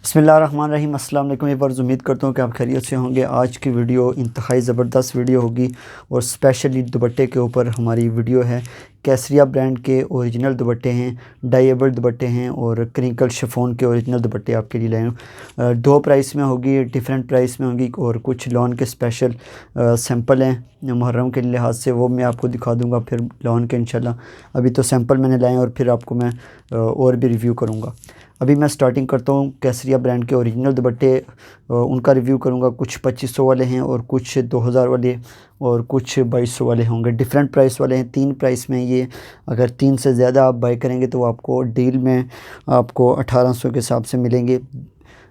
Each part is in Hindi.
बिस्मिल्लाहिर्रहमानिर्रहीम। अस्सलाम वालेकुम व्यूअर्स, उम्मीद करता हूँ कि आप खैरियत से होंगे। आज की वीडियो इंतहाई ज़बरदस्त वीडियो होगी और स्पेशली दुपट्टे के ऊपर हमारी वीडियो है। कैसरिया ब्रांड के ओरिजिनल दुपट्टे हैं, डाइएबल दुपट्टे हैं और क्रिंकल शिफॉन के ओरिजिनल दुपट्टे आपके लिए लाए हूँ। दो प्राइस में होगी, डिफरेंट प्राइस में होगी और कुछ लॉन के स्पेशल सैंपल हैं मुहर्रम के लिहाज से, वो मैं आपको दिखा दूँगा फिर लॉन के इंशाल्लाह। अभी तो सैंपल मैंने लाए हैं और फिर आपको मैं और भी रिव्यू करूँगा। अभी मैं स्टार्टिंग करता हूँ कैसरिया ब्रांड के ओरिजिनल दुपट्टे, उनका रिव्यू करूँगा। कुछ 2500 वाले हैं और कुछ 2000 वाले और कुछ 2200 वाले होंगे। डिफरेंट प्राइस वाले हैं, 3 प्राइस में ये। अगर 3 से ज़्यादा आप बाई करेंगे तो आपको डील में आपको 1800 के हिसाब से मिलेंगे,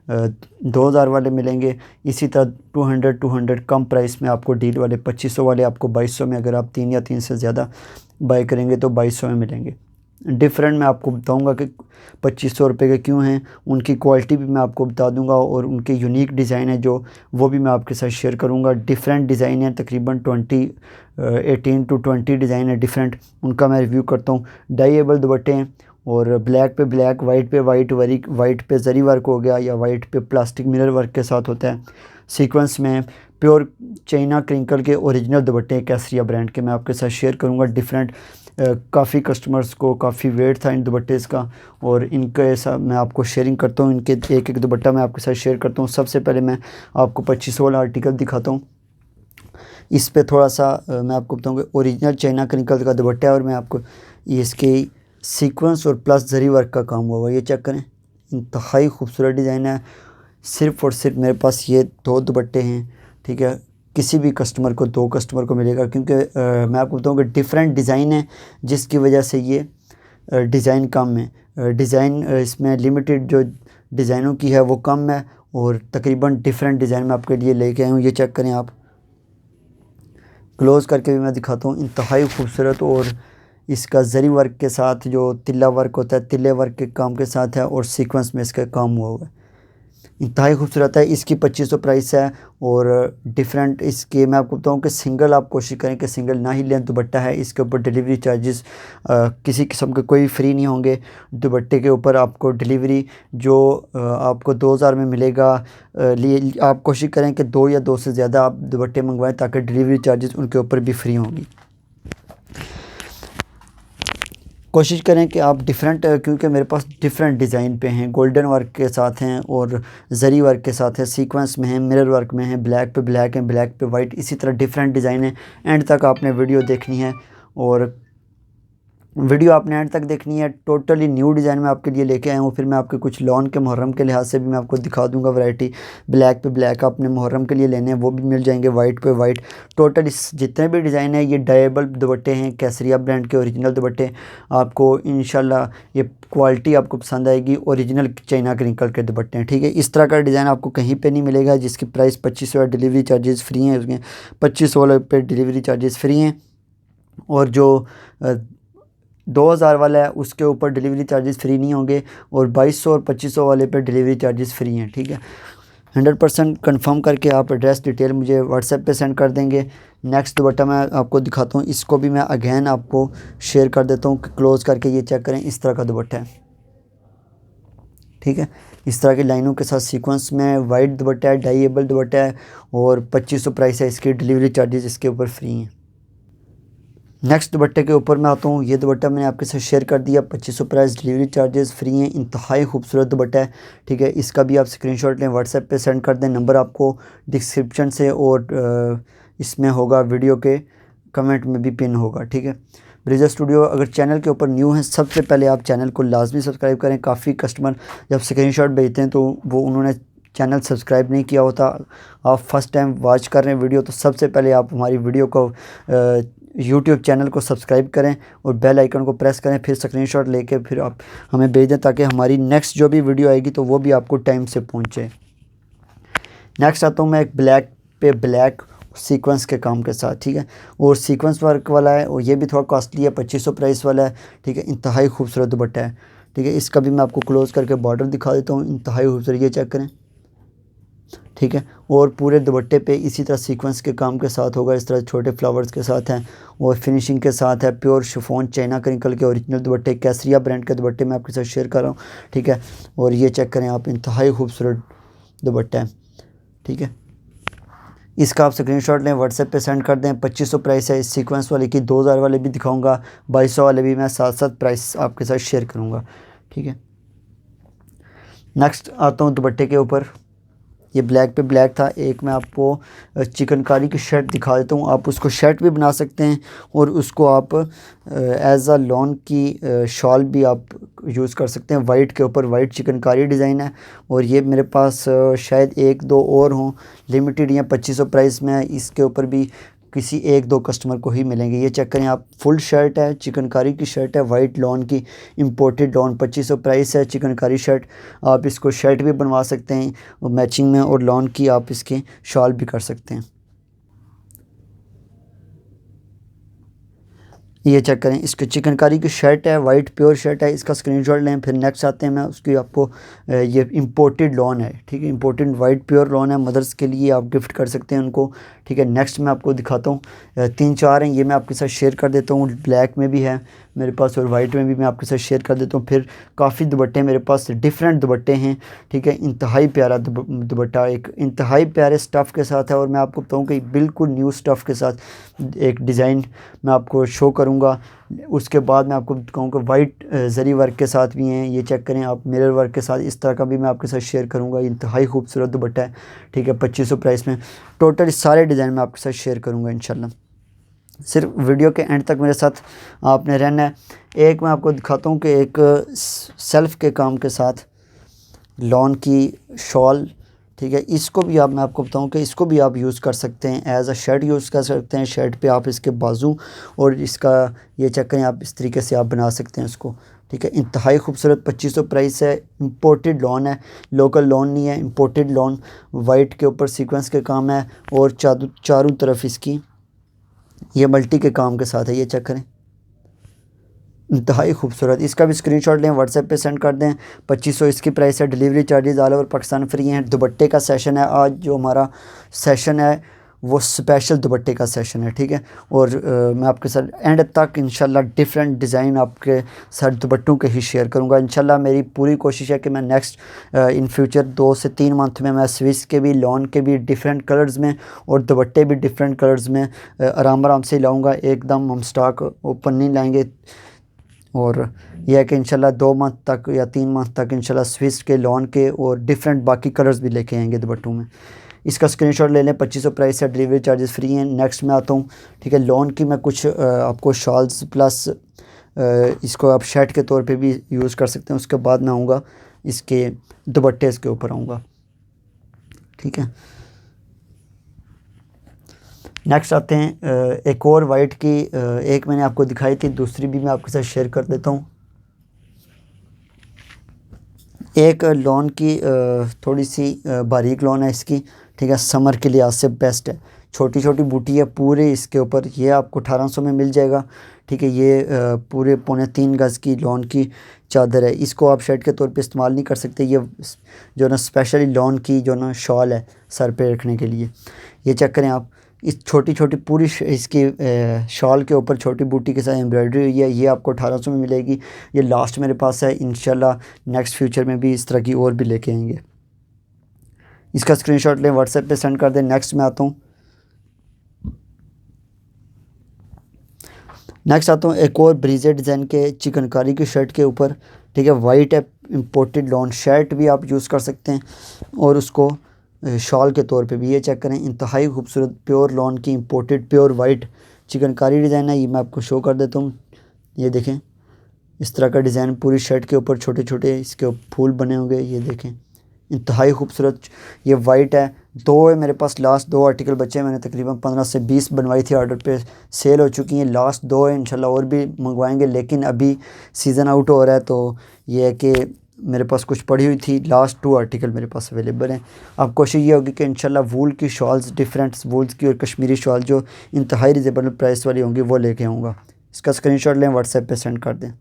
2000 वाले मिलेंगे। इसी तरह 200 कम प्राइस में आपको डील वाले 2500 वाले आपको 2200 में, अगर आप 3 या 3 से ज़्यादा बाई करेंगे तो 2200 में मिलेंगे। डिफरेंट मैं आपको बताऊंगा कि 2500 रुपये के क्यों हैं, उनकी क्वालिटी भी मैं आपको बता दूंगा और उनके यूनिक डिज़ाइन है जो वो भी मैं आपके साथ शेयर करूंगा। डिफरेंट डिज़ाइन है, तकरीबन 18 to 20 डिज़ाइन है डिफरेंट, उनका मैं रिव्यू करता हूँ। डाइएबल दुपट्टे हैं और ब्लैक पे ब्लैक, वाइट पे वाइट, वाइट पे जरी वर्क हो गया या वाइट पे प्लास्टिक मिरर वर्क के साथ होता है। सीक्वेंस में प्योर चाइना क्रिंकल के ओरिजिनल दुपट्टे कैसरिया ब्रांड के मैं आपके साथ शेयर करूँगा। डिफरेंट काफ़ी कस्टमर्स को काफ़ी वेट था इन दुपट्टे का और इनके साथ मैं आपको शेयरिंग करता हूँ। इनके एक एक दुपट्टा मैं आपके साथ शेयर करता हूँ। सबसे पहले मैं आपको 2500 वाला आर्टिकल दिखाता हूँ। इस पे थोड़ा सा मैं आपको बताऊँगा ओरिजिनल चाइना क्रिंकल का दुपट्टा है और मैं आपको इसके सीक्वेंस और प्लस जरी वर्क का काम हुआ। ये चेक करें, इंतहाई खूबसूरत डिज़ाइन है। सिर्फ़ और सिर्फ मेरे पास ये 2 दुपट्टे हैं, ठीक है। किसी भी कस्टमर को 2 कस्टमर को मिलेगा, क्योंकि मैं आपको बताऊँ कि डिफरेंट डिज़ाइन है जिसकी वजह से ये डिज़ाइन कम है। डिज़ाइन इसमें लिमिटेड जो डिज़ाइनों की है वो कम है और तकरीबन डिफरेंट डिज़ाइन मैं आपके लिए लेके आया हूँ। ये चेक करें आप, क्लोज़ करके भी मैं दिखाता हूँ। इंतहाई खूबसूरत और इसका जरी वर्क के साथ जो तिल्ला वर्क होता है, तिल्ले वर्क के काम के साथ है और सीक्वेंस में इसका काम हुआ हुआ है। इंतहाई खूबसूरत है। इसकी 2500 प्राइस है और डिफरेंट इसके मैं आपको बताऊँ कि सिंगल आप कोशिश करें कि सिंगल ना ही लें। दुपट्टा है, इसके ऊपर डिलीवरी चार्जेस किसी किस्म के कोई फ्री नहीं होंगे। दुपट्टे के ऊपर आपको डिलीवरी जो आपको 2000 में मिलेगा, लिए आप कोशिश करें कि 2 या 2 से ज़्यादा आप दुपट्टे मंगवाएं ताकि डिलीवरी चार्जेस उनके ऊपर भी फ्री होंगी। कोशिश करें कि आप डिफरेंट, क्योंकि मेरे पास डिफरेंट डिज़ाइन पे हैं, गोल्डन वर्क के साथ हैं और जरी वर्क के साथ है, सीक्वेंस में है, मिरर वर्क में है, ब्लैक पे ब्लैक है, ब्लैक पे वाइट, इसी तरह डिफरेंट डिज़ाइन है। एंड तक आपने वीडियो देखनी है और वीडियो आपने एंड तक देखनी है। टोटली न्यू डिज़ाइन में आपके लिए लेके आया हूँ। फिर मैं आपके कुछ लॉन के मुहर्रम के लिहाज से भी मैं आपको दिखा दूंगा वैरायटी। ब्लैक पे ब्लैक आपने मुहर्रम के लिए लेने हैं वो भी मिल जाएंगे, वाइट पे वाइट। टोटल जितने भी डिज़ाइन है ये डाइएबल दुपट्टे हैं, कैसरिया ब्रांड के ओरिजिनल दुपट्टे। आपको इंशाल्लाह ये क्वालिटी आपको पसंद आएगी। ओरिजिनल चाइना क्रिंकल के दुपट्टे हैं, ठीक है। इस तरह का डिज़ाइन आपको कहीं पर नहीं मिलेगा जिसकी प्राइस 2500 है। डिलीवरी चार्जेस फ्री हैं उसमें, 2500 वाले पे डिलीवरी चार्जेस फ्री हैं और जो 2000 वाला है उसके ऊपर डिलीवरी चार्जेस फ्री नहीं होंगे और 2200 और 2500 वाले पे डिलीवरी चार्जेस फ्री हैं, ठीक है। 100% कंफर्म करके आप एड्रेस डिटेल मुझे व्हाट्सएप पे सेंड कर देंगे। नेक्स्ट दुपट्टा मैं आपको दिखाता हूँ, इसको भी मैं अगेन आपको शेयर कर देता हूँ। क्लोज़ करके ये चेक करें, इस तरह का दुपट्टा है, ठीक है। इस तरह की लाइनों के साथ सीक्वेंस में वाइट दुपट्टा है, डाइएबल दुपट्टा है और 2500 प्राइस है इसकी। डिलीवरी चार्जेस इसके ऊपर फ्री हैं। नेक्स्ट दुपट्टे के ऊपर मैं आता हूँ। ये दुपट्टा मैंने आपके साथ शेयर कर दिया, 2500 प्राइस, डिलीवरी चार्जेस फ्री हैं। इंतहाई खूबसूरत दुपट्टा है, ठीक है। इसका भी आप स्क्रीनशॉट लें, व्हाट्सएप पे सेंड कर दें। नंबर आपको डिस्क्रिप्शन से और इसमें होगा, वीडियो के कमेंट में भी पिन होगा, ठीक है। ब्रेजा स्टूडियो अगर चैनल के ऊपर न्यू है, सबसे पहले आप चैनल को लाजमी सब्सक्राइब करें। काफ़ी कस्टमर जब स्क्रीनशॉट भेजते हैं तो वो उन्होंने चैनल सब्सक्राइब नहीं किया होता। आप फर्स्ट टाइम वॉच कर रहे हैं वीडियो तो सबसे पहले आप हमारी वीडियो को यूट्यूब चैनल को सब्सक्राइब करें और बेल आइकन को प्रेस करें, फिर स्क्रीनशॉट लेके फिर आप हमें भेज दें ताकि हमारी नेक्स्ट जो भी वीडियो आएगी तो वो भी आपको टाइम से पहुंचे। नेक्स्ट आता हूँ मैं एक ब्लैक पे ब्लैक सीक्वेंस के काम के साथ, ठीक है। और सीक्वेंस वर्क वाला है और ये भी थोड़ा कॉस्टली है, 2500 प्राइस वाला है, ठीक है। इंतहाई खूबसूरत दुपट्टा है, ठीक है। इसका भी मैं आपको क्लोज़ करके बॉर्डर दिखा देता हूँ। इंतहाई खूबसूरत, ये चेक करें, ठीक है। और पूरे दुपट्टे पे इसी तरह सीक्वेंस के काम के साथ होगा, इस तरह छोटे फ्लावर्स के साथ हैं और फिनिशिंग के साथ है। प्योर शिफॉन चाइना क्रिंकल के ओरिजिनल दुपट्टे, कैसरिया ब्रांड के दुपट्टे मैं आपके साथ शेयर कर रहा हूँ, ठीक है। और ये चेक करें आप, इंतहाई खूबसूरत दुपट्टा है, ठीक है। इसका आप स्क्रीनशॉट लें, व्हाट्सएप पे सेंड कर दें। 2500 प्राइस है इस सीक्वेंस वाले की, 2000 वाले भी दिखाऊंगा, 2200 वाले भी मैं साथ साथ प्राइस आपके साथ शेयर करूंगा, ठीक है। नेक्स्ट आता हूँ दुपट्टे के ऊपर। ये ब्लैक पे ब्लैक था। एक मैं आपको चिकनकारी की शर्ट दिखा देता हूँ। आप उसको शर्ट भी बना सकते हैं और उसको आप एज अ लॉन की शॉल भी आप यूज़ कर सकते हैं। वाइट के ऊपर वाइट चिकनकारी डिज़ाइन है और ये मेरे पास शायद एक दो और हों, लिमिटेड या 2500 प्राइस में। इसके ऊपर भी किसी एक दो कस्टमर को ही मिलेंगे। ये चेक करें आप, फुल शर्ट है, चिकनकारी की शर्ट है, वाइट लॉन की, इंपोर्टेड लॉन, 2500 प्राइस है। चिकनकारी शर्ट, आप इसको शर्ट भी बनवा सकते हैं और मैचिंग में, और लॉन की आप इसके शॉल भी कर सकते हैं। ये चेक करें, इसके चिकनकारी की शर्ट है, वाइट प्योर शर्ट है। इसका स्क्रीनशॉट लें। फिर नेक्स्ट आते हैं, मैं उसकी आपको ये इंपोर्टेड लॉन है, ठीक है, इंपोर्टेड वाइट प्योर लॉन है, मदर्स के लिए आप गिफ्ट कर सकते हैं उनको, ठीक है। नेक्स्ट मैं आपको दिखाता हूँ, 3-4 हैं, ये मैं आपके साथ शेयर कर देता हूँ। ब्लैक में भी है मेरे पास और वाइट में भी मैं आपके साथ शेयर कर देता हूँ। फिर काफ़ी दुपट्टे मेरे पास, डिफरेंट दुपट्टे हैं, ठीक है। इंतहाई प्यारा दुपट्टा, एक इंतहाई प्यारे स्टफ़ के साथ है। और मैं आपको बताऊँ कि बिल्कुल न्यू स्टफ़ के साथ एक डिज़ाइन मैं आपको शो करूँगा। उसके बाद मैं आपको कहूँगा वाइट जरी वर्क के साथ भी हैं। ये चेक करें आप, मिरर वर्क के साथ, इस तरह का भी मैं आपके साथ शेयर करूँगा। इंतहाई खूबसूरत दुपट्टा है, ठीक है, 2500 प्राइस में। टोटल सारे डिज़ाइन मैं आपके साथ शेयर करूँगा इंशाल्लाह। सिर्फ वीडियो के एंड तक मेरे साथ आपने रहना है। एक मैं आपको दिखाता हूँ कि एक सेल्फ के काम के साथ लॉन की शॉल, ठीक है, इसको भी आप, मैं आपको बताऊं कि इसको भी आप यूज़ कर सकते हैं, एज अ शर्ट यूज़ कर सकते हैं। शर्ट पे आप इसके बाजू और इसका ये चेक करें आप, इस तरीके से आप बना सकते हैं इसको, ठीक है। इंतहाई खूबसूरत, 2500 प्राइस है। इंपोर्टेड लॉन है, लोकल लॉन नहीं है, इंपोर्टेड लॉन। वाइट के ऊपर सीक्वेंस के काम है और चारों तरफ इसकी ये मल्टी के काम के साथ है। ये चेक करें, इंतहाई खूबसूरत। इसका भी स्क्रीनशॉट लें, व्हाट्सएप पे सेंड कर दें। 2500 इसकी प्राइस है। Delivery charges all over Pakistan free हैं। दुपट्टे का सेशन है आज, जो हमारा सेशन है वो स्पेशल दुपट्टे का सेशन है, ठीक है। और मैं आपके साथ एंड तक इंशाल्लाह डिफरेंट डिज़ाइन आपके साथ दुपट्टों के ही शेयर करूंगा इंशाल्लाह। मेरी पूरी कोशिश है कि मैं नेक्स्ट इन फ्यूचर 2 से 3 मंथ में मैं स्विस के भी, लॉन के भी डिफरेंट कलर्स में और दुपट्टे भी डिफरेंट कलर्स में आराम आराम से लाऊँगा। एकदम हम स्टॉक ओपन नहीं लाएँगे। और यह है कि इंशाल्लाह 2 मंथ तक या 3 मंथ तक इंशाल्लाह स्विस के, लॉन के और डिफरेंट बाकी कलर्स भी लेके आएंगे दुपट्टों में। इसका स्क्रीनशॉट ले लें। 2500 प्राइस है, डिलीवरी चार्जेस फ्री हैं। नेक्स्ट में आता हूँ, ठीक है। लॉन की मैं कुछ आपको शॉल्स प्लस इसको आप शर्ट के तौर पे भी यूज़ कर सकते हैं। उसके बाद मैं आऊँगा इसके दुपट्टे, इसके ऊपर आऊँगा, ठीक है। नेक्स्ट आते हैं एक और वाइट की, एक मैंने आपको दिखाई थी, दूसरी भी मैं आपके साथ शेयर कर देता हूँ। एक लॉन की थोड़ी सी बारीक लॉन है इसकी, ठीक है, समर के लिहाज से बेस्ट है। छोटी छोटी बूटी है पूरे इसके ऊपर। ये आपको 1800 में मिल जाएगा, ठीक है। ये पूरे 3.25 गज़ की लॉन की चादर है। इसको आप शर्ट के तौर पे इस्तेमाल नहीं कर सकते। ये जो ना स्पेशली लॉन की जो ना शॉल है सर पे रखने के लिए। ये चेक करें आप, इस छोटी छोटी पूरी इसकी शॉल के ऊपर छोटी बूटी के साथ एम्ब्रॉयडरी हुई है। ये आपको 1800 में मिलेगी। ये लास्ट मेरे पास है, इंशाल्लाह नेक्स्ट फ्यूचर में भी इस तरह की और भी लेके आएंगे। इसका स्क्रीनशॉट लें, व्हाट्सएप पे सेंड कर दें। नेक्स्ट में आता हूँ, नेक्स्ट आता हूँ एक और ब्रीजे डिज़ाइन के चिकनकारी की शर्ट के ऊपर, ठीक है। वाइट है, इम्पोर्टेड लॉन शर्ट भी आप यूज़ कर सकते हैं और उसको शॉल के तौर पे भी। ये चेक करें, इंतहाई खूबसूरत प्योर लॉन की imported pure white chikankari design है। ये मैं आपको शो कर देता हूँ। ये देखें, इस तरह का डिज़ाइन पूरी शर्ट के ऊपर छोटे छोटे इसके फूल बने होंगे। ये देखें, इंतहाई खूबसूरत। ये वाइट है। 2 है मेरे पास, लास्ट 2 आर्टिकल बचे हैं। मैंने तकरीबन 15 से 20 बनवाई थी, ऑर्डर पे सेल हो चुकी हैं। लास्ट 2 है, इंशाल्लाह और भी मंगवाएंगे, लेकिन अभी सीज़न आउट हो रहा है तो ये है कि मेरे पास कुछ पड़ी हुई थी। लास्ट 2 आर्टिकल मेरे पास अवेलेबल हैं। अब कोशिश ये होगी कि इंशाल्लाह वूल की शॉल्स, डिफरेंट वूल्स की और कश्मीरी शॉल जो इंतहाई रिजनेबल प्राइस वाली होंगी वो लेके आऊँगा। इसका स्क्रीनशॉट लें, व्हाट्सएप पे सेंड कर दें।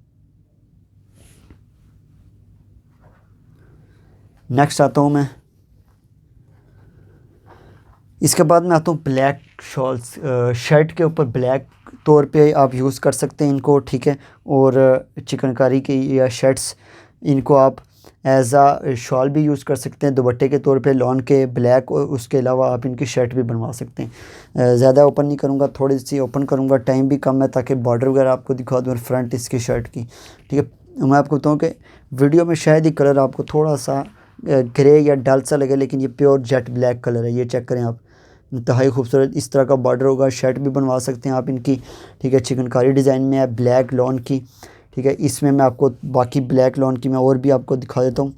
नेक्स्ट आता हूँ मैं, इसके बाद मैं आता हूँ ब्लैक शॉल्स। शर्ट के ऊपर ब्लैक तौर पे आप यूज़ कर सकते हैं इनको, ठीक है। और चिकनकारी की या शर्ट्स, इनको आप एज आ शॉल भी यूज़ कर सकते हैं दुपट्टे के तौर पे, लॉन के ब्लैक। और उसके अलावा आप इनकी शर्ट भी बनवा सकते हैं। ज़्यादा ओपन नहीं करूँगा, थोड़ी सी ओपन करूँगा, टाइम भी कम है, ताकि बॉर्डर वगैरह आपको दिखा दूँ और फ्रंट इसकी शर्ट की, ठीक है। मैं आपको बताऊँ कि वीडियो में शायद ही कलर आपको थोड़ा सा ग्रे या डल सा लगे, लेकिन ये प्योर जेट ब्लैक कलर है। ये चेक करें आप, इंतहाई खूबसूरत इस तरह का बॉर्डर होगा। शर्ट भी बनवा सकते हैं आप इनकी, ठीक है। चिकनकारी डिज़ाइन में है, ब्लैक लॉन की, ठीक है। इसमें मैं आपको बाकी ब्लैक लॉन की मैं और भी आपको दिखा देता हूँ।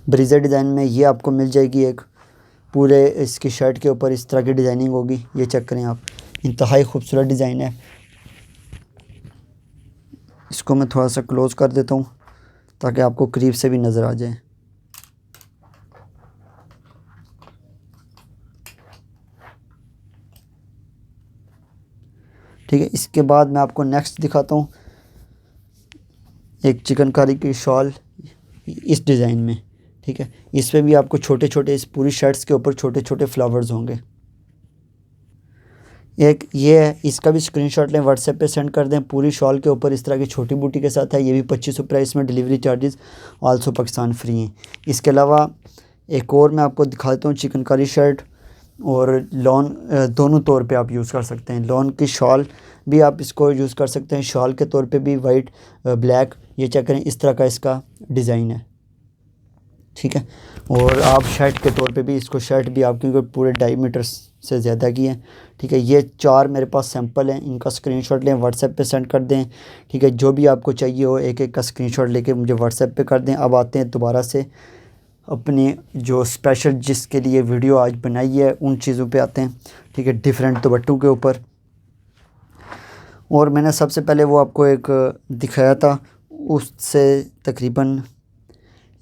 ब्रीजर डिज़ाइन में ये आपको मिल जाएगी एक, पूरे इसकी शर्ट के ऊपर इस तरह की डिज़ाइनिंग होगी। ये चेक करें आप, इंतहाई खूबसूरत डिज़ाइन है। इसको मैं थोड़ा सा क्लोज़ कर देता हूँ ताकि आपको करीब से भी नज़र आ जाए। ठीक है, इसके बाद मैं आपको नेक्स्ट दिखाता हूँ एक चिकनकारी की शॉल इस डिज़ाइन में, ठीक है। इस पर भी आपको छोटे छोटे, इस पूरी शर्ट्स के ऊपर छोटे छोटे फ्लावर्स होंगे। एक ये है, इसका भी स्क्रीनशॉट लें, व्हाट्सएप पे सेंड कर दें। पूरी शॉल के ऊपर इस तरह की छोटी बूटी के साथ है। ये भी 2500 प्राइस में, delivery charges also Pakistan free हैं। इसके अलावा एक और मैं आपको दिखा देता हूँ चिकनकारी शर्ट और लॉन, दोनों तौर पे आप यूज़ कर सकते हैं। लॉन की शॉल भी आप इसको यूज़ कर सकते हैं, शॉल के तौर पे भी वाइट ब्लैक। ये चेक करें, इस तरह का इसका डिज़ाइन है, ठीक है। और आप शर्ट के तौर पे भी इसको, शर्ट भी आप क्योंकि पूरे 2.5 मीटर से ज़्यादा की है, ठीक है। ये 4 मेरे पास सैंपल हैं, इनका स्क्रीनशॉट लें, व्हाट्सएप पे सेंड कर दें, ठीक है। जो भी आपको चाहिए हो एक एक का स्क्रीनशॉट लेके मुझे व्हाट्सएप पे कर दें। अब आते हैं दोबारा से अपने जो स्पेशल जिसके लिए वीडियो आज बनाई है उन चीज़ों पे आते हैं, ठीक है, डिफरेंट दुपट्टों के ऊपर। और मैंने सबसे पहले वो आपको एक दिखाया था, उससे तकरीबन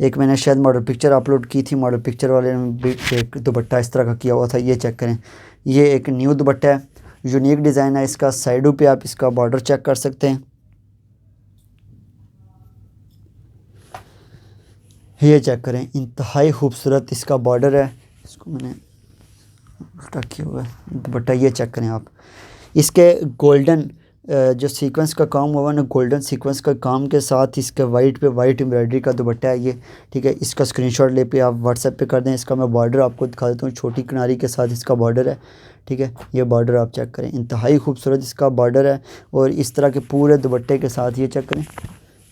एक मैंने शायद मॉडल पिक्चर अपलोड की थी। मॉडल पिक्चर वाले में भी एक दुपट्टा इस तरह का किया हुआ था। ये चेक करें, ये एक न्यू दुपट्टा है, यूनिक डिज़ाइन है इसका। साइडों पे आप इसका बॉर्डर चेक कर सकते हैं। ये चेक करें, इंतहाई खूबसूरत इसका बॉर्डर है। इसको मैंने उल्टा किया हुआ है दुपट्टा। ये चेक करें आप, इसके गोल्डन जो सीक्वेंस का काम हुआ ना, गोल्डन सीक्वेंस का काम के साथ इसके वाइट पे वाइट एम्ब्रॉयडरी का दुपट्टा है ये, ठीक है। इसका स्क्रीनशॉट ले पे आप व्हाट्सएप पे कर दें। इसका मैं बॉर्डर आपको दिखा देता हूँ, छोटी किनारी के साथ इसका बॉर्डर है, ठीक है। ये बॉर्डर आप चेक करें, इंतहाई खूबसूरत इसका बॉर्डर है। और इस तरह के पूरे दुपट्टे के साथ ये चेक करें,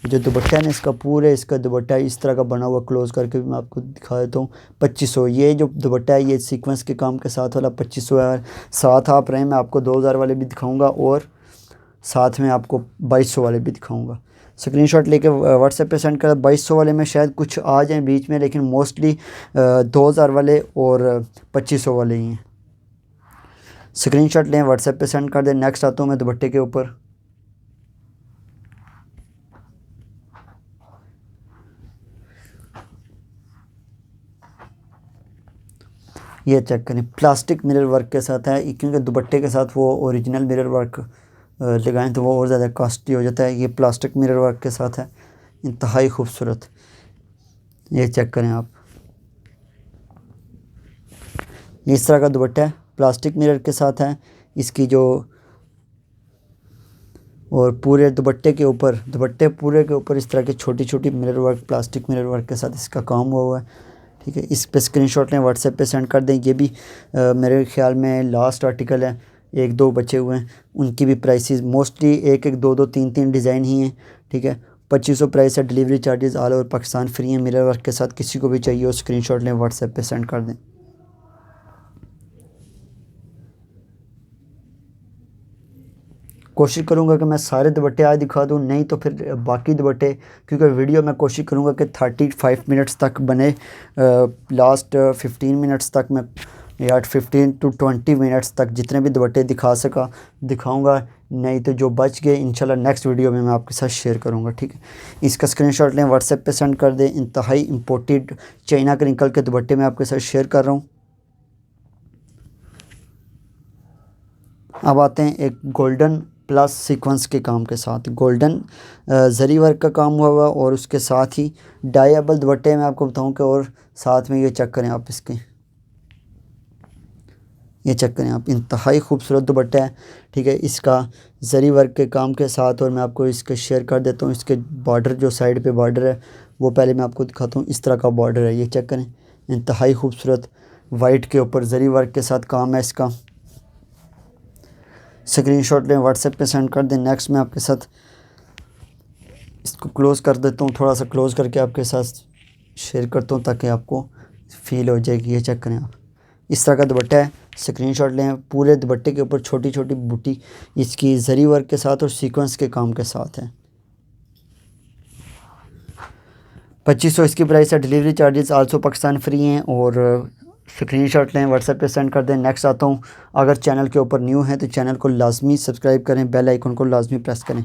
जो दुपट्टा है ना इसका, पूरे इसका दुपट्टा इस तरह का बना हुआ, क्लोज़ करके भी मैं आपको दिखा देता हूँ। 2500 ये जो दुपट्टा है, ये सीक्वेंस के काम के साथ वाला 2500 है। साथ आप रहे, मैं आपको 2000 वाले भी दिखाऊंगा और साथ में आपको 2200 वाले भी दिखाऊंगा। स्क्रीनशॉट लेके व्हाट्सएप पे सेंड कर। 2200 वाले में शायद कुछ आ जाए बीच में, लेकिन मोस्टली 2000 वाले और 2500 वाले ही हैं। स्क्रीनशॉट लें, व्हाट्सएप पे सेंड कर दें। नेक्स्ट आता हूँ मैं दुपट्टे के ऊपर। ये चेक करें, प्लास्टिक मिरर वर्क के साथ है, क्योंकि दुपट्टे के साथ वो ओरिजिनल मिरर वर्क लगाएं तो वो और ज़्यादा कॉस्टली हो जाता है। ये प्लास्टिक मिरर वर्क के साथ है, इंतहाई खूबसूरत। ये चेक करें आप, ये इस तरह का दुपट्टा है, प्लास्टिक मिरर के साथ है इसकी जो, और पूरे दुपट्टे के ऊपर, दुपट्टे पूरे के ऊपर इस तरह की छोटी छोटी mirror work, plastic mirror work के साथ इसका काम हुआ है, ठीक है। इस पे स्क्रीनशॉट लें, व्हाट्सएप पे सेंड कर दें। ये भी मेरे ख्याल में लास्ट आर्टिकल है, एक दो बचे हुए हैं, उनकी भी प्राइसेस मोस्टली एक एक दो दो तीन तीन डिज़ाइन ही हैं, ठीक है। 2500 प्राइस है, delivery charges all over Pakistan free हैं मिरर वर्क के साथ। किसी को भी चाहिए हो स्क्रीनशॉट लें, व्हाट्सएप पे सेंड कर दें। कोशिश करूँगा कि मैं सारे दुपट्टे आज दिखा दूँ, नहीं तो फिर बाकी दुपट्टे, क्योंकि वीडियो मैं कोशिश करूँगा कि 35 मिनट्स तक बने। लास्ट 15 मिनट्स तक मैं, या 15 to 20 मिनट्स तक जितने भी दुपट्टे दिखा सका दिखाऊंगा, नहीं तो जो बच गए इंशाल्लाह नेक्स्ट वीडियो में मैं आपके साथ शेयर करूँगा, ठीक है। इसका स्क्रीनशॉट लें, व्हाट्सएप पे सेंड कर दें। इंतहाई इम्पोर्टेड चाइना क्रिंकल के दुपट्टे मैं आपके साथ शेयर कर रहा हूँ। अब आते हैं एक गोल्डन प्लस सीक्वेंस के काम के साथ, गोल्डन जरी वर्क का काम हुआ हुआ, और उसके साथ ही डाइएबल दुपट्टे मैं आपको बताऊं कि, और साथ में ये चेक करें आप इसके, ये चेक करें आप, इंतहाई खूबसूरत दुपट्टा है, ठीक है। इसका जरी वर्क के काम के साथ, और मैं आपको इसके शेयर कर देता हूँ इसके बॉर्डर, जो साइड पे बॉर्डर है वो पहले मैं आपको दिखाता हूँ। इस तरह का बॉर्डर है, ये चेक करें, इंतहाई खूबसूरत वाइट के ऊपर जरी वर्क के साथ काम है इसका। स्क्रीनशॉट लें, व्हाट्सएप पे सेंड कर दें। नेक्स्ट मैं आपके साथ इसको क्लोज़ कर देता हूँ, थोड़ा सा क्लोज़ करके आपके साथ शेयर करता हूँ ताकि आपको फील हो जाएगी। ये चेक करें आप, इस तरह का दुपट्टा है, स्क्रीनशॉट लें। पूरे दुपट्टे के ऊपर छोटी छोटी बूटी इसकी जरी वर्क के साथ और सीक्वेंस के काम के साथ है। 2500 इसकी प्राइस है। Delivery charges also Pakistan free हैं। और स्क्रीनशॉट लें, व्हाट्सएप पे सेंड कर दें। नेक्स्ट आता हूँ, अगर चैनल के ऊपर न्यू हैं तो चैनल को लाजमी सब्सक्राइब करें, बेल आइकन को लाजमी प्रेस करें।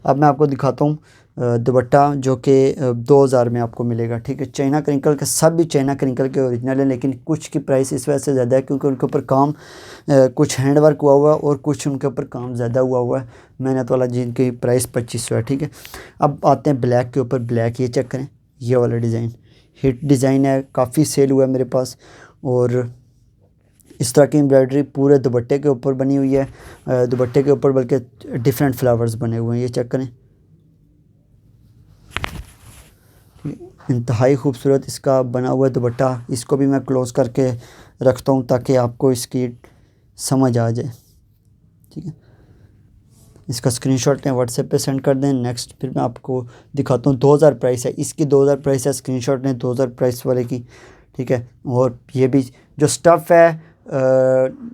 अब मैं आपको दिखाता हूँ दुपट्टा जो कि 2000 में आपको मिलेगा, ठीक है। चाइना क्रिंकल के, सब भी चाइना क्रिंकल के ओरिजिनल हैं, लेकिन कुछ की प्राइस इस वजह से ज़्यादा है क्योंकि उनके ऊपर काम कुछ हैंड वर्क हुआ हुआ है और कुछ उनके ऊपर काम ज़्यादा हुआ हुआ है। मेहनत वाला, जिनकी प्राइस 2500 है, ठीक है। अब आते हैं ब्लैक के ऊपर। ब्लैक, ये चेक करें, ये वाला डिज़ाइन हिट डिज़ाइन है, काफ़ी सेल हुआ है मेरे पास। और इस तरह की एम्ब्रॉयडरी पूरे दुपट्टे के ऊपर बनी हुई है, दुपट्टे के ऊपर बल्कि डिफरेंट फ्लावर्स बने हुए हैं। ये चेक करें, इंतहाई खूबसूरत इसका बना हुआ है दुपट्टा। इसको भी मैं क्लोज़ करके रखता हूँ ताकि आपको इसकी समझ आ जाए, ठीक है। इसका स्क्रीनशॉट लें, व्हाट्सएप पे सेंड कर दें। नेक्स्ट फिर मैं आपको दिखाता हूँ। 2000 प्राइस है इसकी, 2000 प्राइस है। स्क्रीनशॉट लें 2000 प्राइस वाले की, ठीक है। और ये भी जो स्टफ़ है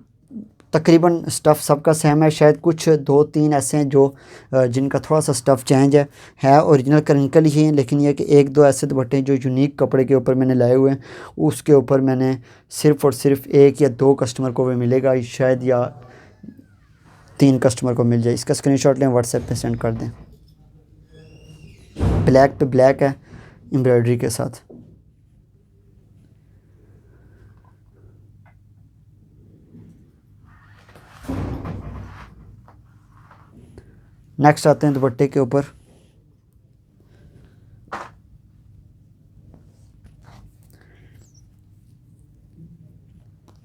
तकरीबन स्टफ़ सबका सेम है, शायद कुछ 2-3 ऐसे हैं जो जिनका थोड़ा सा स्टफ़ चेंज है ओरिजिनल क्रिंकल ही है, लेकिन ये कि 1-2 ऐसे दुपट्टे हैं जो यूनिक कपड़े के ऊपर मैंने लाए हुए हैं। उसके ऊपर मैंने सिर्फ़ और सिर्फ 1 या 2 कस्टमर को भी मिलेगा शायद, या 3 कस्टमर को मिल जाए। इसका स्क्रीनशॉट लें, व्हाट्सएप पे सेंड कर दें। ब्लैक पे ब्लैक है एम्ब्रॉयडरी के साथ। नेक्स्ट आते हैं दुपट्टे के ऊपर।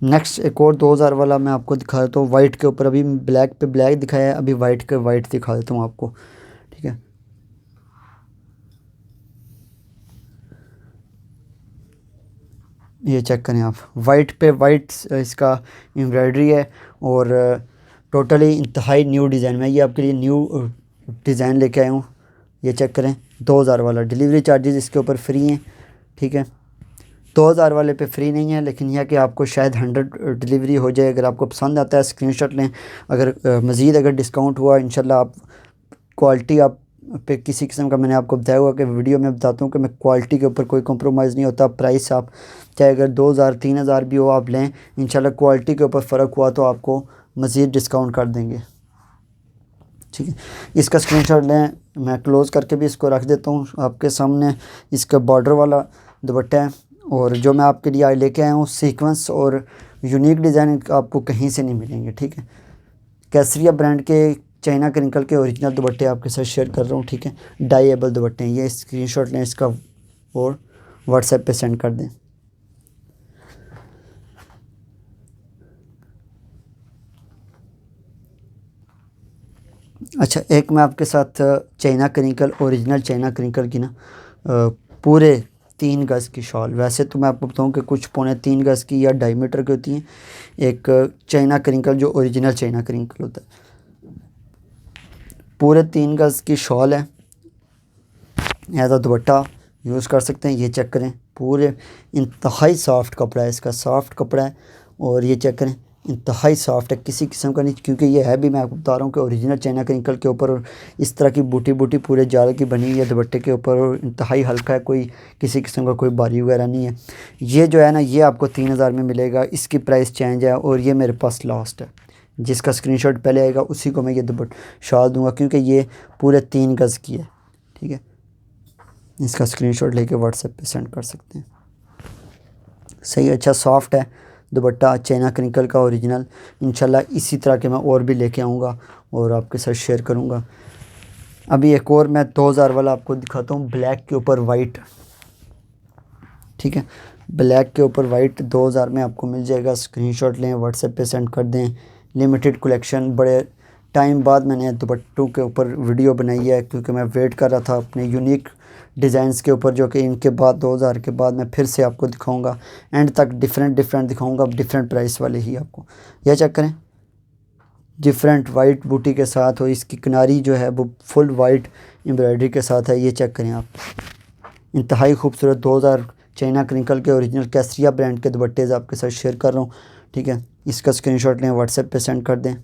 नेक्स्ट एक और 2000 वाला मैं आपको दिखा देता हूँ। वाइट के ऊपर, अभी ब्लैक पे ब्लैक दिखाया है, अभी वाइट के वाइट दिखा देता हूँ आपको, ठीक है। ये चेक करें आप, वाइट पे वाइट इसका एम्ब्रॉयडरी है। और टोटली इंतहाई न्यू डिज़ाइन में, ये आपके लिए न्यू डिज़ाइन लेके आया हूँ। ये चेक करें, 2000 वाला। डिलीवरी चार्जेस इसके ऊपर फ्री हैं, ठीक है। 2000 वाले पे फ्री नहीं है, लेकिन यह कि आपको शायद 100 डिलीवरी हो जाए। अगर आपको पसंद आता है स्क्रीनशॉट लें। अगर मज़ीद अगर डिस्काउंट हुआ इंशाल्लाह, आप क्वालिटी आप पे किसी किस्म का, मैंने आपको बताया हुआ कि वीडियो में बताता हूँ कि मैं क्वालिटी के ऊपर कोई कॉम्प्रोमाइज़ नहीं होता। प्राइस आप चाहे अगर 2000-3000 भी हो आप लें, इंशाल्लाह क्वालिटी के ऊपर फ़र्क हुआ तो आपको मज़ीद डिस्काउंट कर देंगे, ठीक है। इसका स्क्रीनशॉट लें, मैं क्लोज़ करके भी इसको रख देता हूँ आपके सामने। इसका बॉर्डर वाला दुपट्टा है, और जो मैं आपके लिए आज लेके आया हूँ सीक्वेंस और यूनिक डिज़ाइन आपको कहीं से नहीं मिलेंगे, ठीक है। कैसरिया ब्रांड के चाइना क्रिंकल के ओरिजिनल दुपट्टे आपके साथ शेयर कर रहा हूँ, ठीक है। डाइएबल दुपट्टे हैं ये। स्क्रीनशॉट लें इसका और व्हाट्सएप पे सेंड कर दें। अच्छा, एक मैं आपके साथ China crinkle, original China crinkle की ना पूरे 3 गज़ की शॉल, वैसे तो मैं आपको बताऊं कि कुछ 3.25 गज़ की या 2.5 मीटर की होती हैं। एक चाइना क्रिंकल जो ओरिजिनल चाइना क्रिंकल होता है, पूरे 3 गज़ की शॉल है। एज आ दुपट्टा यूज़ कर सकते हैं। ये चेक करें, पूरे इंतहाई सॉफ्ट कपड़ा है इसका, सॉफ्ट कपड़ा है। और ये चेक करें, इंतहाई सॉफ्ट है, किसी किस्म का नहीं, क्योंकि ये है भी, मैं आपको बता रहा हूँ कि ओरिजिनल चाइना क्रिंकल के ऊपर। और इस तरह की बूटी बूटी पूरे जाल की बनी हुई है दुपट्टे के ऊपर, और इंतहाई हल्का है, कोई किसी किस्म का कोई बारी वगैरह नहीं है। ये जो है ना, ये आपको 3000 में मिलेगा। इसकी प्राइस चेंज है, और ये मेरे पास लास्ट है। जिसका स्क्रीनशॉट पहले आएगा उसी को मैं ये दुपट्टा शॉल दूँगा, क्योंकि ये पूरे 3 गज़ की है, ठीक है। इसका स्क्रीनशॉट लेके व्हाट्सएप पे सेंड कर सकते हैं। सही, अच्छा सॉफ्ट है दुपट्टा चाइना क्रिंकल का ओरिजिनल। इंशाल्लाह इसी तरह के मैं और भी लेके आऊँगा और आपके साथ शेयर करूँगा। अभी एक और मैं 2000 वाला आपको दिखाता हूँ, ब्लैक के ऊपर वाइट, ठीक है। ब्लैक के ऊपर वाइट 2000 में आपको मिल जाएगा। स्क्रीनशॉट लें, व्हाट्सएप पे सेंड कर दें। लिमिटेड कलेक्शन, बड़े टाइम बाद मैंने दुपट्टों के ऊपर वीडियो बनाई है क्योंकि मैं वेट कर रहा था अपने यूनिक डिज़ाइंस के ऊपर, जो कि इनके बाद 2000 के बाद मैं फिर से आपको दिखाऊंगा। एंड तक डिफरेंट दिखाऊंगा, डिफरेंट प्राइस वाले ही आपको। यह चेक करें, डिफरेंट वाइट बूटी के साथ, और इसकी किनारी जो है वो फुल वाइट एम्ब्रॉयडरी के साथ है। ये चेक करें आप, इंतहाई खूबसूरत 2000 चाइना क्रिंकल के ओरिजिनल कैसरिया ब्रांड के दुपट्टे आपके साथ शेयर कर रहा हूँ। ठीक है, इसका स्क्रीनशॉट लें, व्हाट्सएप पे सेंड कर दें।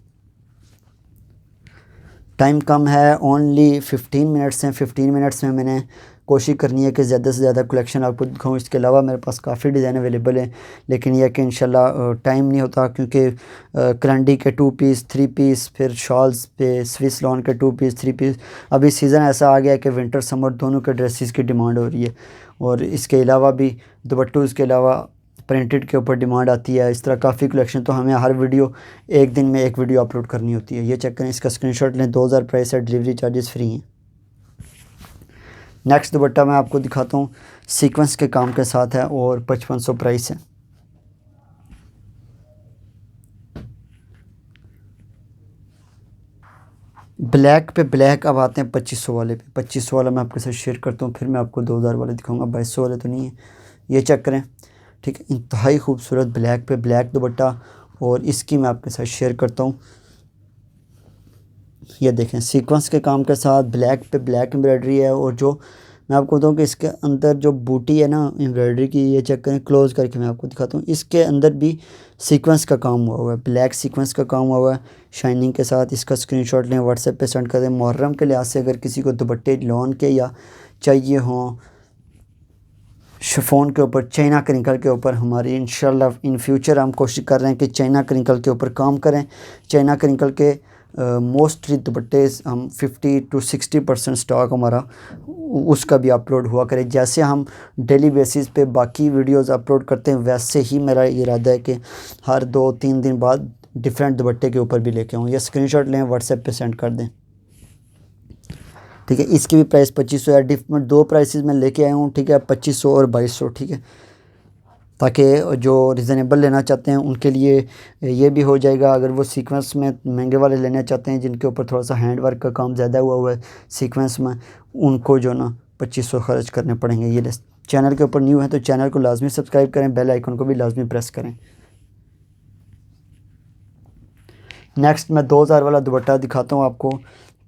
टाइम कम है, ओनली 15 मिनट्स हैं। 15 मिनट्स में मैंने कोशिश करनी है कि ज़्यादा से ज़्यादा कलेक्शन आपको दिखाऊँ। इसके अलावा मेरे पास काफ़ी डिज़ाइन अवेलेबल हैं, लेकिन यह कि इंशाल्लाह टाइम नहीं होता क्योंकि करंडी के 2 पीस 3 पीस, फिर शॉल्स पे स्विस लॉन के 2 पीस 3 पीस। अभी सीज़न ऐसा आ गया है कि विंटर समर दोनों के ड्रेसेस की डिमांड हो रही है, और इसके अलावा भी दुपट्टों के अलावा प्रिंटेड के ऊपर डिमांड आती है। इस तरह काफ़ी कलेक्शन, तो हमें हर वीडियो एक दिन में एक वीडियो अपलोड करनी होती है। ये चेक करें, इसका स्क्रीनशॉट लें। 2000 प्राइस है, डिलीवरी चार्जेस फ्री हैं। नेक्स्ट दुपट्टा मैं आपको दिखाता हूँ, सीक्वेंस के काम के साथ है और 5500 प्राइस है। ब्लैक पे ब्लैक। अब आते हैं 2500 वाले पे। 2500 वाला मैं आपके साथ शेयर करता हूँ, फिर मैं आपको 2000 वाले दिखाऊंगा। 2200 वाले तो नहीं है। ये चेक करें, ठीक है, इंतहाई खूबसूरत ब्लैक पे ब्लैक दुपट्टा, और इसकी मैं आपके साथ शेयर करता हूँ। ये देखें, सीक्वेंस के काम के साथ ब्लैक पे ब्लैक एम्ब्रॉयडरी है, और जो मैं आपको बताऊँ कि इसके अंदर जो बूटी है ना एम्ब्रॉयडरी की, ये चेक करें, क्लोज़ करके मैं आपको दिखाता हूँ। इसके अंदर भी सीक्वेंस का काम हुआ है, ब्लैक सीक्वेंस का काम हुआ है शाइनिंग के साथ। इसका स्क्रीनशॉट लें, व्हाट्सएप पे सेंड कर दें। मुहर्रम के लिहाज से अगर किसी को दुपट्टे लॉन के या चाहिए हों शिफॉन के ऊपर, चाइना क्रिंकल के ऊपर, हमारी इंशाल्लाह इन फ्यूचर हम कोशिश कर रहे हैं कि चाइना क्रिंकल के ऊपर काम करें। चाइना क्रिंकल के मोस्टली दुपट्टे हम 50 to 60% स्टॉक हमारा उसका भी अपलोड हुआ करे। जैसे हम डेली बेसिस पे बाकी वीडियोस अपलोड करते हैं, वैसे ही मेरा इरादा है कि हर 2-3 दिन बाद डिफरेंट दुपट्टे के ऊपर भी लेके आऊँ। या स्क्रीनशॉट लें, व्हाट्सएप पे सेंड कर दें। ठीक है, इसकी भी प्राइस 2500 है। डिफरेंट 2 प्राइसेस मैं लेके आया हूँ, ठीक है, 2500 और 2200। ठीक है, ताकि जो रिज़नेबल लेना चाहते हैं उनके लिए ये भी हो जाएगा। अगर वो सीक्वेंस में महंगे वाले लेना चाहते हैं, जिनके ऊपर थोड़ा सा हैंड वर्क का काम ज़्यादा हुआ है सीक्वेंस में, उनको जो ना 2500 खर्च करने पड़ेंगे। ये लिस्ट चैनल के ऊपर न्यू है तो चैनल को लाजमी सब्सक्राइब करें, बेल आइकन को भी लाजमी प्रेस करें। नेक्स्ट मैं 2000 वाला दुपट्टा दिखाता हूँ आपको।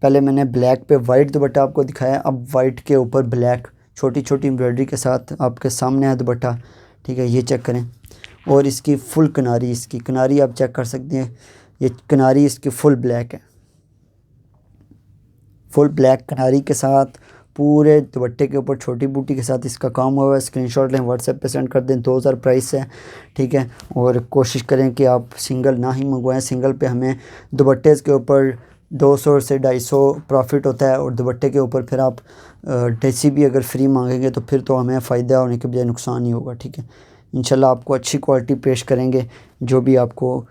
पहले मैंने ब्लैक पे वाइट दुपट्टा आपको दिखाया, अब वाइट के ऊपर ब्लैक छोटी छोटी एम्ब्रॉयडरी के साथ आपके सामने है दुपट्टा। ठीक है, ये चेक करें, और इसकी फुल किनारी, इसकी किनारी आप चेक कर सकते हैं। ये किनारी इसकी फुल ब्लैक है, फुल ब्लैक किनारी के साथ पूरे दुपट्टे के ऊपर छोटी बूटी के साथ इसका काम हुआ है। स्क्रीनशॉट लें, व्हाट्सएप पे सेंड कर दें। 2000 प्राइस है। ठीक है, और कोशिश करें कि आप सिंगल ना ही मंगवाएं। सिंगल पे हमें दुपट्टे के ऊपर 200 से 250 प्रॉफिट होता है, और दुपट्टे के ऊपर फिर आप डेसी भी अगर फ्री मांगेंगे तो फिर तो हमें फ़ायदा होने के बजाय नुकसान ही होगा। ठीक है, इंशाल्लाह आपको अच्छी क्वालिटी पेश करेंगे जो भी आपको।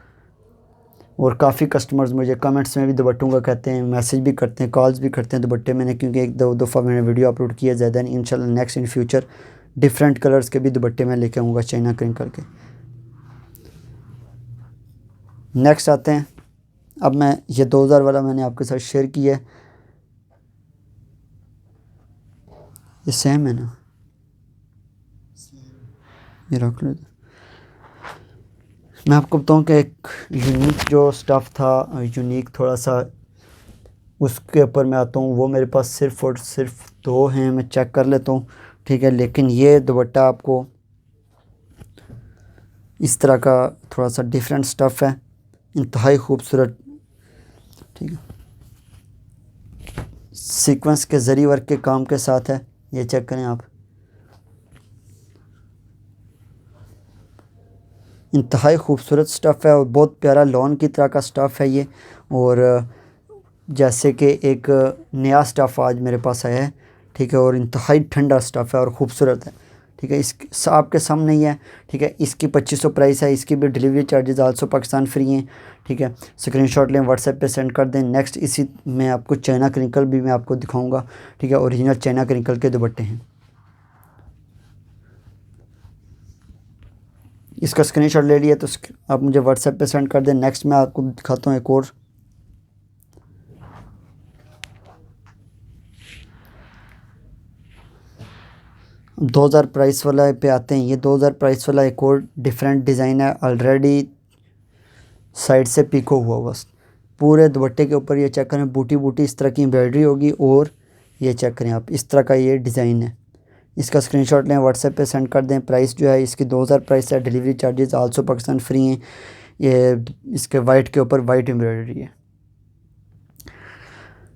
और काफ़ी कस्टमर्स मुझे कमेंट्स में भी दुपट्टों का कहते हैं, मैसेज भी करते हैं, कॉल्स भी करते हैं दुपट्टे मैंने, क्योंकि 1-2 दफ़ा मैंने वीडियो अपलोड किया, ज़्यादा नहीं। इंशाल्लाह next in future different colours के भी दुपट्टे मैं लेके आऊँगा चाइना क्रिंकल के। नेक्स्ट आते हैं, अब मैं ये 2000 वाला मैंने आपके साथ शेयर किया है। ये सेम है ना, ये रख लो। मैं आपको बताऊँ कि एक यूनिक जो स्टफ़ था, यूनिक थोड़ा सा, उसके ऊपर मैं आता हूँ। वो मेरे पास सिर्फ़ और सिर्फ 2 हैं, मैं चेक कर लेता हूँ। ठीक है, लेकिन ये दुपट्टा आपको इस तरह का थोड़ा सा डिफरेंट स्टफ़ है, इंतहाई खूबसूरत। ठीक है, सीक्वेंस के जरी वर्क के काम के साथ है। ये चेक करें आप, इंतहाई खूबसूरत स्टफ़ है और बहुत प्यारा लॉन की तरह का स्टफ़ है ये। और जैसे कि एक नया स्टफ़ आज मेरे पास आया है। ठीक है, और इंतहाई ठंडा स्टफ़ है और ख़ूबसूरत है। ठीक है, इस आपके सामने ही है। ठीक है, इसकी 2500 प्राइस है। इसकी भी delivery charges also Pakistan free हैं। ठीक है, स्क्रीनशॉट लें, व्हाट्सएप पे सेंड कर दें। नेक्स्ट इसी में आपको चाइना क्रिंकल भी मैं आपको दिखाऊंगा। ठीक है, ओरिजिनल चाइना क्रिंकल के दुपट्टे हैं। इसका स्क्रीनशॉट ले लिया तो आप मुझे व्हाट्सएप पे सेंड कर दें। नेक्स्ट मैं आपको दिखाता हूँ एक और। दो हज़ार प्राइस वाला पे आते हैं। ये 2000 प्राइस वाला एक और डिफरेंट डिज़ाइन है, ऑलरेडी साइड से पिको हुआ बस। पूरे दुपट्टे के ऊपर ये चेक करें, बूटी बूटी इस तरह की एम्ब्रॉयडरी होगी और ये चेक करें आप, इस तरह का ये डिज़ाइन है। इसका स्क्रीनशॉट लें, व्हाट्सएप पे सेंड कर दें। प्राइस जो है इसकी 2000 प्राइस है। Delivery charges also Pakistan free हैं। ये इसके वाइट के ऊपर वाइट एम्ब्रॉयडरी है।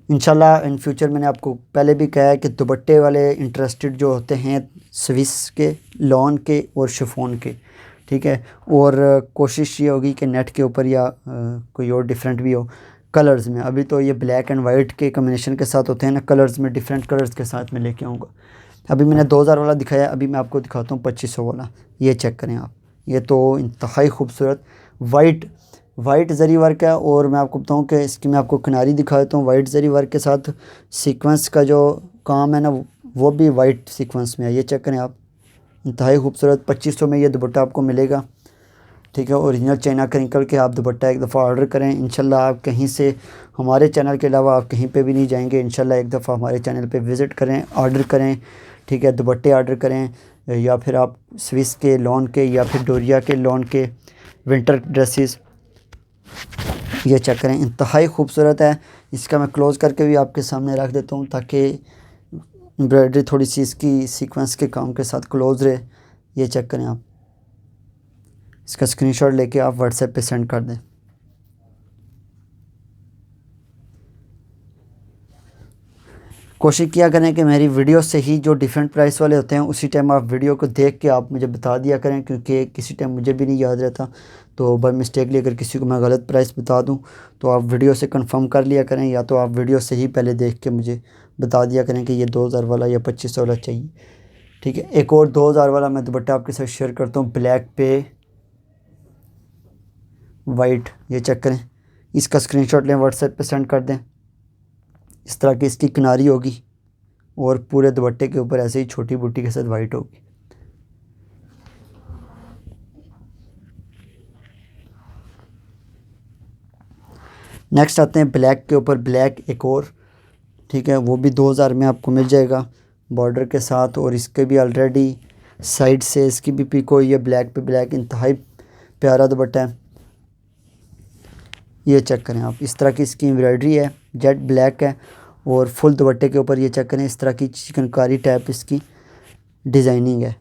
इंशाल्लाह इन फ्यूचर मैंने आपको पहले भी कहा है कि दुपट्टे वाले इंटरेस्टेड जो होते हैं स्विस के, लॉन के और शिफॉन के, ठीक है। और कोशिश ये होगी कि नेट के ऊपर या कोई और डिफरेंट भी हो कलर्स में। अभी तो ये ब्लैक एंड वाइट के कम्बिनेशन के साथ होते हैं ना, कलर्स में डिफरेंट कलर्स के साथ में लेके आऊँगा। अभी मैंने 2000 वाला दिखाया, अभी मैं आपको दिखाता हूँ 2500 वाला। ये चेक करें आप, ये तो इंतहाई खूबसूरत वाइट ज़री वर्क है। और मैं आपको बताऊं कि इसकी मैं आपको किनारी दिखा देता हूँ। वाइट ज़री वर्क के साथ सीक्वेंस का जो काम है ना, वो भी वाइट सीक्वेंस में है। ये चेक करें आप, इंतहाई खूबसूरत। 2500 में ये दुपट्टा आपको मिलेगा, ठीक है। ओरिजिनल चाइना क्रिंकल के आप दुपट्टा एक दफ़ा ऑर्डर करें। इंशाल्लाह आप कहीं से, हमारे चैनल के अलावा आप कहीं पे भी नहीं जाएंगे। इंशाल्लाह एक दफ़ा हमारे चैनल पे विज़िट करें, ऑर्डर करें, ठीक है। दुपट्टे ऑर्डर करें, या फिर आप स्विस के, लॉन के, या फिर डोरिया के लॉन के विंटर ड्रेसेस। ये चेक करें, इंतहाई खूबसूरत है। इसका मैं क्लोज़ करके भी आपके सामने रख देता हूँ ताकि एम्ब्रॉयडरी थोड़ी सी इसकी सीक्वेंस के काम के साथ क्लोज़ रहे। ये चेक करें आप, इसका स्क्रीनशॉट लेके आप व्हाट्सएप पे सेंड कर दें। कोशिश किया करें कि मेरी वीडियो से ही जो डिफरेंट प्राइस वाले होते हैं उसी टाइम आप वीडियो को देख के आप मुझे बता दिया करें, क्योंकि किसी टाइम मुझे भी नहीं याद रहता। तो बाय मिस्टेकली अगर किसी को मैं गलत प्राइस बता दूं तो आप वीडियो से कंफर्म कर लिया करें, या तो आप वीडियो से ही पहले देख के मुझे बता दिया करें कि ये 2000 वाला या 2500 वाला चाहिए, ठीक है। एक और 2000 वाला मैं दुपट्टा आपके साथ शेयर करता हूँ, ब्लैक पे वाइट। ये चेक करें, इसका स्क्रीनशॉट लें, व्हाट्सएप पे सेंड कर दें। इस तरह की इसकी किनारी होगी और पूरे दुपट्टे के ऊपर ऐसे ही छोटी बूटी के साथ वाइट होगी। नेक्स्ट आते हैं ब्लैक के ऊपर, ब्लैक एक और, ठीक है। वो भी 2000 में आपको मिल जाएगा बॉर्डर के साथ। और इसके भी ऑलरेडी साइड से इसकी भी पिक हुई है, ब्लैक पे ब्लैक। इंतहाई प्यारा दुपट्टा है। ये चेक करें आप, इस तरह की इसकी एम्ब्रॉयडरी है, जेट ब्लैक है। और फुल दुपट्टे के ऊपर ये चेक करें, इस तरह की चिकनकारी टाइप इसकी डिज़ाइनिंग है।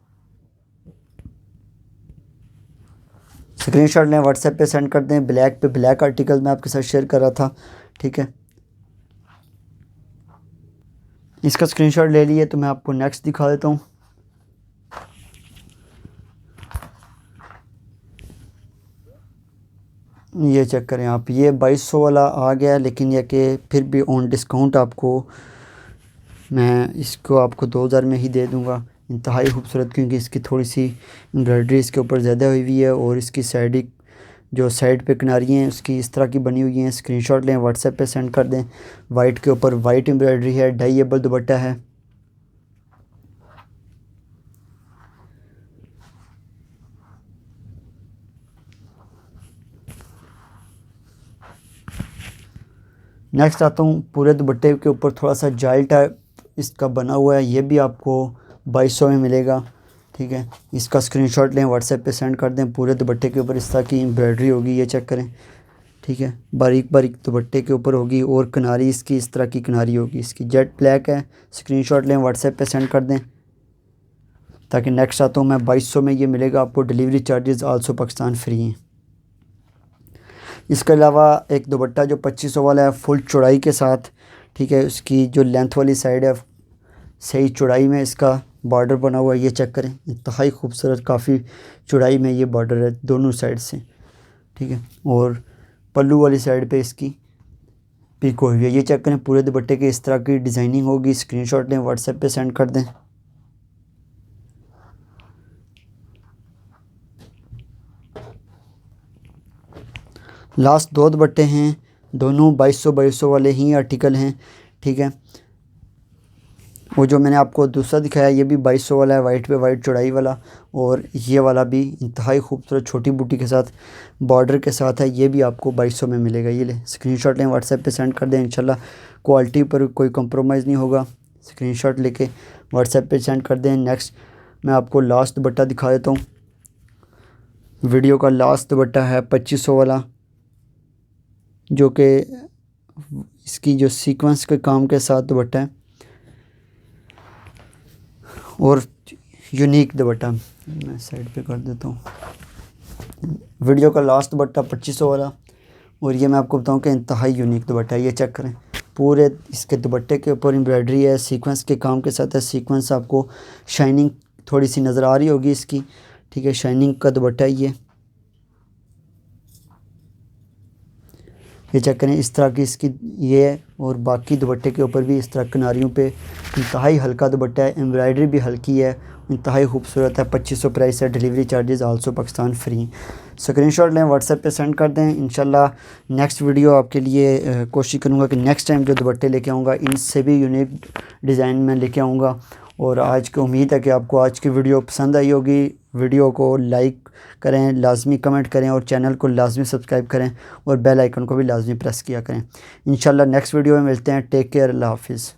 स्क्रीनशॉट लें, व्हाट्सएप पे सेंड कर दें। ब्लैक पे ब्लैक आर्टिकल मैं आपके साथ शेयर कर रहा था, ठीक है। इसका स्क्रीनशॉट ले लिए तो मैं आपको नेक्स्ट दिखा देता हूँ। ये चेक करें आप, ये 2200 वाला आ गया, लेकिन यह कि फिर भी ऑन डिस्काउंट आपको मैं इसको आपको 2000 में ही दे दूँगा। इंतहाई खूबसूरत, क्योंकि इसकी थोड़ी सी एम्ब्रॉयडरी इसके ऊपर ज़्यादा हुई हुई है। और इसकी साइड, जो साइड पे किनारी हैं उसकी इस तरह की बनी हुई हैं। स्क्रीनशॉट लें, व्हाट्सएप पे सेंड कर दें। वाइट के ऊपर वाइट एम्ब्रॉयडरी है, डाइएबल दुपट्टा है। नेक्स्ट आता हूँ, पूरे दुपट्टे के ऊपर थोड़ा सा जाल टाइप इसका बना हुआ है। ये भी आपको 2200 में मिलेगा, ठीक है। इसका स्क्रीनशॉट लें, व्हाट्सएप पे सेंड कर दें। पूरे दुपट्टे के ऊपर इस तरह की एम्ब्रॉयडरी होगी, ये चेक करें, ठीक है। बारीक बारीक दुपट्टे के ऊपर होगी और किनारी इसकी इस तरह की किनारी होगी। इसकी जेट ब्लैक है। स्क्रीनशॉट लें, व्हाट्सएप पे सेंड कर दें। ताकि नेक्स्ट आता हूँ मैं, 2200 में ये मिलेगा आपको। Delivery charges also Pakistan free हैं। इसके अलावा एक दुपट्टा जो 2500 वाला है, फुल चौड़ाई के साथ, ठीक है। उसकी जो लेंथ वाली साइड है सही चौड़ाई में इसका बॉर्डर बना हुआ है। ये चेक करें, इंतहाई खूबसूरत, काफ़ी चौड़ाई में ये बॉर्डर है दोनों साइड से, ठीक है। और पल्लू वाली साइड पे इसकी पिक हुई है। ये चेक करें, पूरे दुपट्टे के इस तरह की डिज़ाइनिंग होगी। स्क्रीनशॉट लें, व्हाट्सएप पे सेंड कर दें। लास्ट दो दुपट्टे हैं, दोनों 2200 वाले ही आर्टिकल हैं, ठीक है। वो जो मैंने आपको दूसरा दिखाया ये भी 2200 वाला है, वाइट पे वाइट चौड़ाई वाला। और ये वाला भी इंतहाई खूबसूरत छोटी बूटी के साथ बॉर्डर के साथ है, ये भी आपको 2200 में मिलेगा। ये ले स्क्रीनशॉट लें, व्हाट्सएप पे सेंड कर दें, इंशाल्लाह क्वालिटी पर कोई कंप्रोमाइज़ नहीं होगा। स्क्रीनशॉट लेके व्हाट्सएप पे सेंड कर दें। नेक्स्ट मैं आपको लास्ट दुपट्टा दिखा देता हूँ। वीडियो का लास्ट दुपट्टा है 2500 वाला, जो कि इसकी जो सीक्वेंस के काम के साथ दुपट्टा है और यूनिक दुपट्टा। मैं साइड पे कर देता हूँ। वीडियो का लास्ट दुपट्टा 2500 वाला, और ये मैं आपको बताऊँ कि इंतहाई यूनिक दुपट्टा है। ये चेक करें, पूरे इसके दुपट्टे के ऊपर एम्ब्रॉयडरी है, सीक्वेंस के काम के साथ है। सीक्वेंस आपको शाइनिंग थोड़ी सी नज़र आ रही होगी इसकी, ठीक है, शाइनिंग का दुपट्टा है ये चेक करें इस तरह की इसकी ये है। और बाकी दुपट्टे के ऊपर भी इस तरह किनारियों पे इंतहाई हल्का दुपट्टा है, एम्ब्रॉयडरी भी हल्की है, इंतहाई खूबसूरत है। 2500 प्राइस है, delivery charges also Pakistan free. Screenshot लें, व्हाट्सएप पे सेंड कर दें। इंशाल्लाह नेक्स्ट वीडियो आपके लिए कोशिश करूँगा कि नेक्स्ट टाइम जो दुपट्टे लेके आऊँगा इनसे भी यूनिक डिज़ाइन में लेके आऊँगा। और आज की उम्मीद है कि आपको आज की वीडियो पसंद आई होगी। वीडियो को लाइक करें, लाजमी कमेंट करें और चैनल को लाजमी सब्सक्राइब करें और बेल आइकन को भी लाजमी प्रेस किया करें। इंशाल्लाह नेक्स्ट वीडियो में मिलते हैं। टेक केयर, अल्लाह हाफिज़।